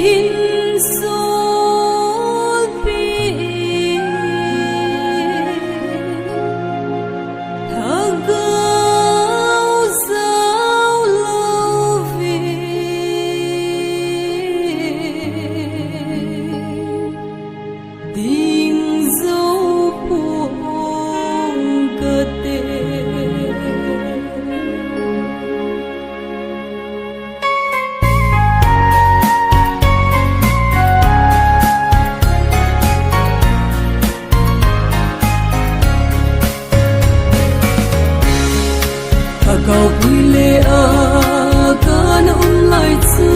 hin sol pi thagao sao lo vi tình dấu buông cơ tê cầu quy lệ a can lai chu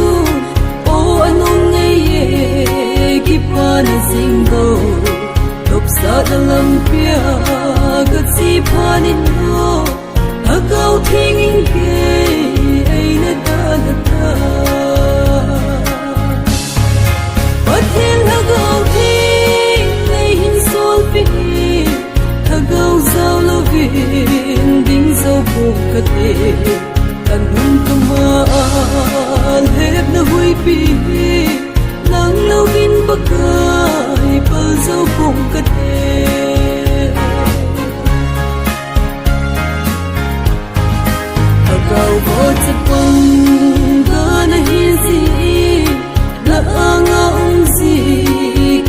o anong ngai ki pan sing go top sa dalam pia ka si panin no agau thing in ke ai na da ta pathin agau thing nei hin sol pi agau zau lo vin ding zo ka te kan hun kama lep na hui pi nang lo vin bakai pal zo pong ka te agau bo cha pong ka na hi si la anga si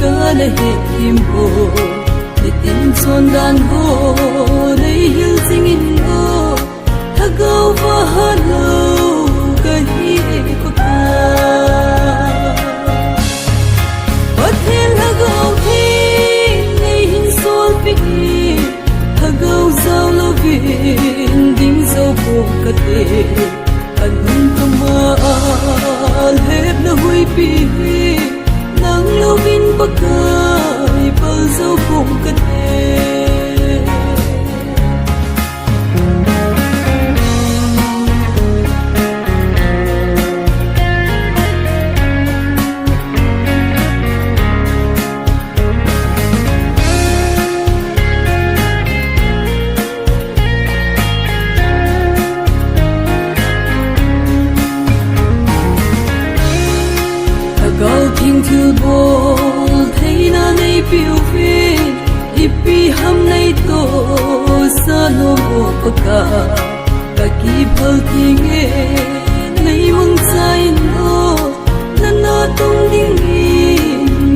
ka na he kim po tin chon dan ho nei hil sing in go thagau va halo ka hi ko ka pathin thagau thi nei hin sol pi thagau zau lo vin ding zo po ka te kan hun kama lep na hui pi nang lo vin bakai pal zo pong ka te gau thing thu bol thấy na nei piu phi ipi ham nei to sa no mo ko ka ki phal ki nge nei mong sai no na na tong ding ni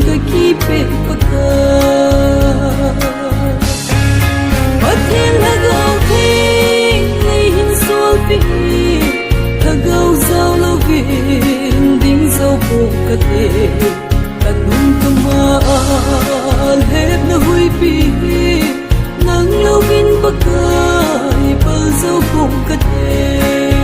ka ki pe ko ka pathin na gau thing nei hin sol pi thagau zau lo vin ding zo po ka te kan nun kama lep na hui pi nang lo vin bakai pal zo pong ka te